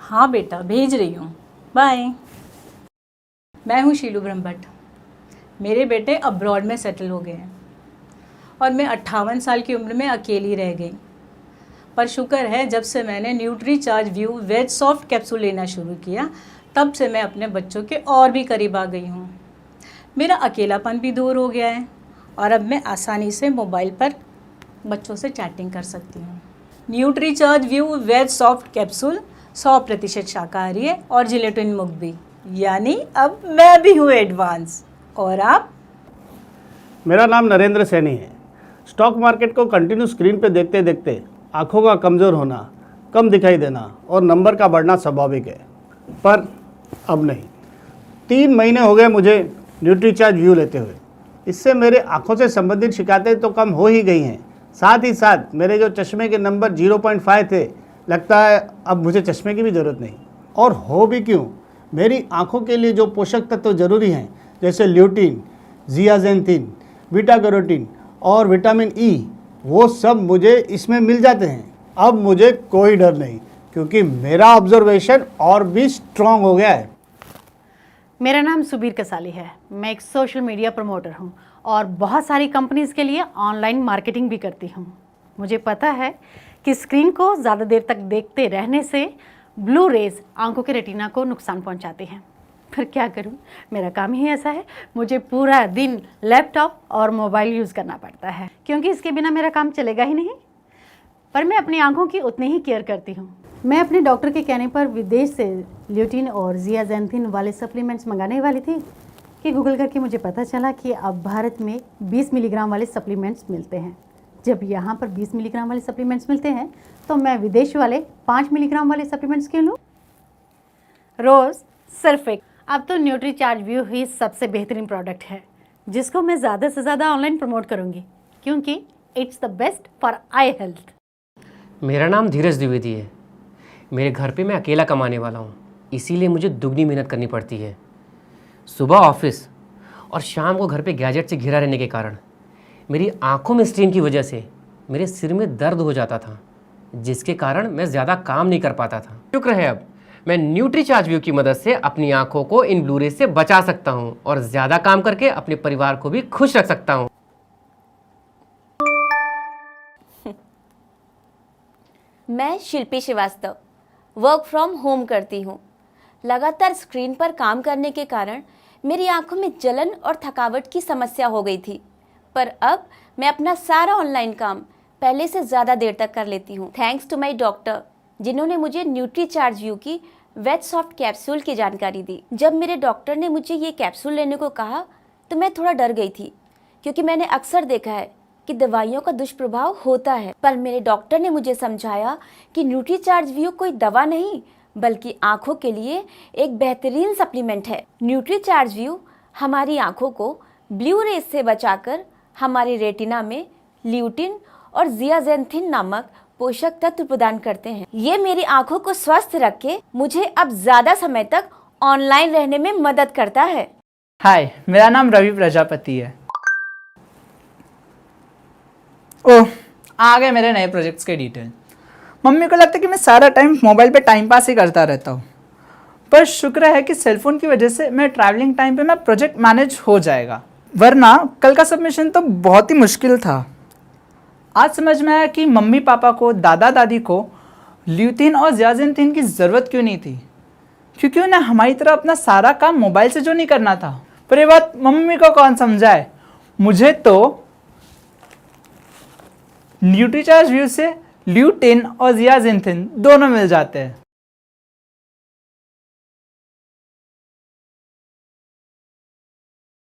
हाँ बेटा, भेज रही हूँ, बाय। मैं हूँ शीलू ब्रह्मभट्ट। मेरे बेटे अब्रॉड में सेटल हो गए हैं और मैं 58 साल की उम्र में अकेली रह गई। पर शुक्र है, जब से मैंने न्यूट्रीचार्ज व्यू वेज सॉफ्ट कैप्सूल लेना शुरू किया, तब से मैं अपने बच्चों के और भी करीब आ गई हूँ। मेरा अकेलापन भी दूर हो गया है और अब मैं आसानी से मोबाइल पर बच्चों से चैटिंग कर सकती हूँ। न्यूट्रीचार्ज व्यू वेज सॉफ्ट कैप्सूल 100% शाकाहारी है और जिलेटिन मुक्त भी, यानी अब मैं भी हूँ एडवांस। और आप? मेरा नाम नरेंद्र सैनी है। स्टॉक मार्केट को कंटिन्यू स्क्रीन पे देखते देखते आंखों का कमज़ोर होना, कम दिखाई देना और नंबर का बढ़ना स्वाभाविक है, पर अब नहीं। 3 महीने हो गए मुझे न्यूट्रीचार्ज व्यू लेते हुए। इससे मेरे आंखों से संबंधित शिकायतें तो कम हो ही गई हैं, साथ ही साथ मेरे जो चश्मे के नंबर 0.5 थे, लगता है अब मुझे चश्मे की भी ज़रूरत नहीं। और हो भी क्यों, मेरी आंखों के लिए जो पोषक तत्व ज़रूरी हैं, जैसे ल्यूटिन, जियाजेंथिन, बीटा कैरोटीन और विटामिन ई, वो सब मुझे इसमें मिल जाते हैं। अब मुझे कोई डर नहीं, क्योंकि मेरा ऑब्जर्वेशन और भी स्ट्रांग हो गया है। मेरा नाम सुबीर कसाली है। मैं एक सोशल मीडिया प्रमोटर हूँ और बहुत सारी कंपनीज के लिए ऑनलाइन मार्केटिंग भी करती हूँ। मुझे पता है कि स्क्रीन को ज़्यादा देर तक देखते रहने से ब्लू रेज आंखों के रेटिना को नुकसान पहुँचाते हैं। पर क्या करूं, मेरा काम ही ऐसा है। मुझे पूरा दिन लैपटॉप और मोबाइल यूज़ करना पड़ता है, क्योंकि इसके बिना मेरा काम चलेगा ही नहीं। पर मैं अपनी आंखों की उतनी ही केयर करती हूँ। मैं अपने डॉक्टर के कहने पर विदेश से ल्यूटिन और जियाजेंथिन वाले सप्लीमेंट्स मंगाने वाली थी कि गूगल करके मुझे पता चला कि अब भारत में 20 मिलीग्राम वाले सप्लीमेंट्स मिलते हैं। जब यहाँ पर 20 मिलीग्राम वाले सप्लीमेंट्स मिलते हैं, तो मैं विदेश वाले 5 मिलीग्राम वाले सप्लीमेंट्स क्यों लूँ? रोज़ सिर्फ एक। अब तो न्यूट्रीचार्ज व्यू ही सबसे बेहतरीन प्रोडक्ट है, जिसको मैं ज़्यादा से ज़्यादा ऑनलाइन प्रमोट करूँगी, क्योंकि it's the best for I health. मेरा नाम धीरज द्विवेदी है। मेरे घर पे मैं अकेला कमाने वाला हूँ, इसीलिए मुझे दुगनी मेहनत करनी पड़ती है। सुबह ऑफिस और शाम को घर पे गैजेट से घिरा रहने के कारण मेरी आंखों में स्ट्रेन की वजह से मेरे सिर में दर्द हो जाता था, जिसके कारण मैं ज़्यादा काम नहीं कर पाता था। शुक्र है अब मैं न्यूट्रीचार्ज व्यू की मदद से अपनी आंखों को इन ब्लू रेज से बचा सकता हूँ और ज़्यादा काम करके अपने परिवार को भी खुश रख सकता हूँ। मैं शिल्पी श्रीवास्तव वर्क फ्रॉम होम करती हूँ। लगातार स्क्रीन पर काम करने के कारण मेरी आंखों में जलन और थकावट की समस्या हो गई थी, पर अब मैं अपना सारा ऑनलाइन काम पहले से ज़्यादा देर तक कर लेती हूँ, थैंक्स टू माई डॉक्टर, जिन्होंने मुझे न्यूट्रीचार्ज व्यू की वेज सॉफ्ट कैप्सूल की जानकारी दी। जब मेरे डॉक्टर ने मुझे ये कैप्सूल लेने को कहा तो मैं थोड़ा डर गई थी, क्योंकि मैंने अक्सर देखा है कि दवाइयों का दुष्प्रभाव होता है। पर मेरे डॉक्टर ने मुझे समझाया कि न्यूट्रीचार्ज व्यू कोई दवा नहीं, बल्कि आंखों के लिए एक बेहतरीन सप्लीमेंट है। न्यूट्रीचार्ज व्यू हमारी आंखों को ब्लू रेज से बचाकर हमारी रेटिना में ल्यूटिन और जियाजेंथिन नामक पोषक तत्व प्रदान करते हैं। ये मेरी आंखों को स्वस्थ रख के मुझे अब ज्यादा समय तक ऑनलाइन रहने में मदद करता है। हाय, मेरा नाम रवि प्रजापति है। ओह, आ गए मेरे नए प्रोजेक्ट्स के डिटेल। मम्मी को लगता है कि मैं सारा टाइम मोबाइल पे टाइम पास ही करता रहता हूँ, पर शुक्र है कि सेलफोन की वजह से मैं ट्रैवलिंग टाइम पे मैं प्रोजेक्ट मैनेज हो जाएगा, वरना कल का सबमिशन तो बहुत ही मुश्किल था। आज समझ में आया कि मम्मी पापा को, दादा दादी को ल्यूटिन और जियाजेंथिन की ज़रूरत क्यों नहीं थी, क्योंकि उन्हें हमारी तरह अपना सारा काम मोबाइल से जो नहीं करना था। पर ये बात मम्मी को कौन समझाए, मुझे तो न्यूट्रीचार्ज व्यू से ल्यूटिन और जियाजेंथिन दोनों मिल जाते हैं।